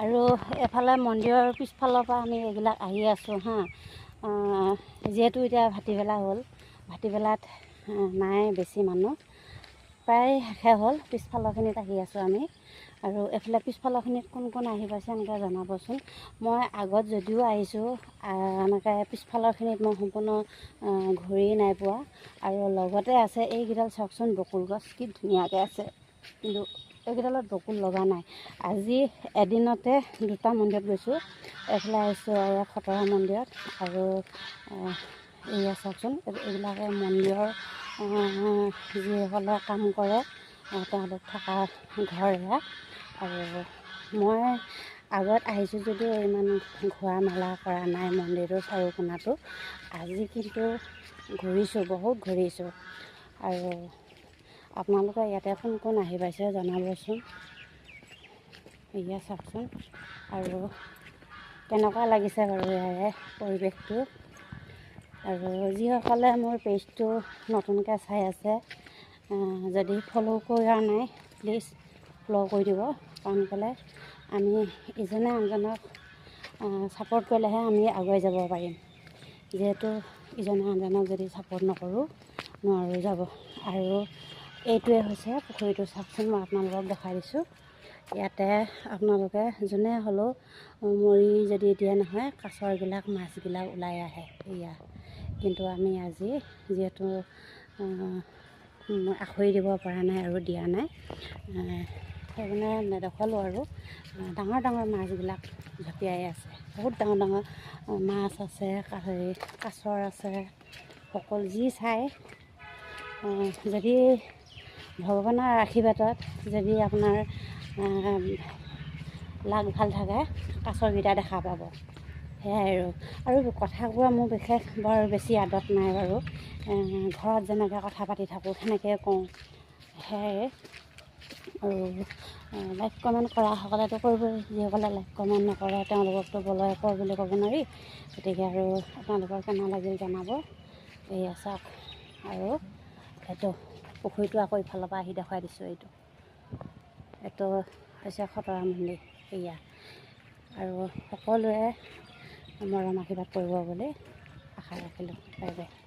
আৰু এফালে মন্দিৰৰ পিছফালৰ পৰা আমি এইবিলাক আহি আছোঁ হা। যিহেতু এতিয়া ভাটিবেলা হ'ল, ভাটিবেলাত নাই বেছি মানুহ, প্ৰায় শেষ হ'ল। পিছফালৰখিনিত আহি আছোঁ আমি। আৰু এইফালে পিছফালৰখিনিত কোন কোন আহি পাইছে এনেকৈ জনাবচোন। মই আগত যদিও আহিছোঁ, এনেকৈ পিছফালৰখিনিত মই সম্পূৰ্ণ ঘূৰি নাই পোৱা। আৰু লগতে আছে এইকেইডাল চাওকচোন, বকুল গছ কি ধুনীয়াকৈ আছে, কিন্তু এইকেইডালত বকুল লগা নাই। আজি এদিনতে 2টা মন্দিৰত গৈছোঁ। এইফালে আহিছোঁ খতৰা মন্দিৰত, আৰু এয়া চাওকচোন, এইবিলাকে মন্দিৰৰ যিসকলে কাম কৰে তেওঁলোক থকা ঘৰ এয়া। আৰু মই আগত আহিছোঁ যদিও ইমান ঘূৰা মেলা কৰা নাই মন্দিৰটো চাৰিওকোণাটো। আজি কিন্তু ঘূৰিছোঁ, বহুত ঘূৰিছোঁ। আৰু আপোনালোকে ইয়াতে কোন কোন আহি পাইছে জনাবচোন। এয়া চাওকচোন, আৰু কেনেকুৱা লাগিছে বাৰু ইয়াৰে পৰিৱেশটো। আৰু যিসকলে মোৰ পেজটো নতুনকৈ চাই আছে, যদি ফ'ল' কৰা নাই প্লিজ ফ'ল' কৰি দিব। কাৰণ কেলৈ আমি ইজনে আনজনক ছাপোৰ্ট কৰিলেহে আমি আগুৱাই যাব পাৰিম। যিহেতু ইজনে আনজনক যদি ছাপোৰ্ট নকৰোঁ, নোৱাৰোঁ যাব। আৰু এইটোৱে হৈছে পুখুৰীটো, চাওকচোন মই আপোনালোকক দেখাই দিছোঁ। ইয়াতে আপোনালোকে যোনে হ'লেও মৰি যদি দিয়ে নহয়, কাছৰবিলাক মাছবিলাক ওলাই আহে এয়া। কিন্তু আমি আজি যিহেতু আখৰি দিব পৰা নাই আৰু দিয়া নাই, সেইকাৰণে নেদেখালোঁ। আৰু ডাঙৰ ডাঙৰ মাছবিলাক জঁপিয়াই আছে, বহুত ডাঙৰ ডাঙৰ মাছ আছে, কাছৰ আছে, সকলো যি চাই। যদি ভগৱানৰ আশীৰ্বাদত যদি আপোনাৰ লাক ভাল থাকে, কাছৰকেইটা দেখা পাব। সেয়াই আৰু কথা কোৱা মোৰ বিশেষ বৰ বেছি আদত নাই বাৰু। ঘৰত যেনেকৈ কথা পাতি থাকোঁ সেনেকৈ কওঁ, সেয়াই। আৰু লাইক কমেণ্ট কৰা সকলেতো কৰিবই, যিসকলে লাইক কমেণ্ট নকৰে তেওঁলোককতো বলয় কৰ বুলি ক'ব নোৱাৰি। গতিকে আৰু আপোনালোকৰ কেনে লাগিল জনাব। এয়া চাওক, আৰু এইটো পুখুৰীটো আকৌ ইফালৰ পৰা আহি দেখুৱাই দিছোঁ। এইটো হৈছে খতৰা মন্দিৰ এয়া। আৰু সকলোৱে মৰম আশীৰ্বাদ কৰিব বুলি আশা ৰাখিলোঁ। Bye bye.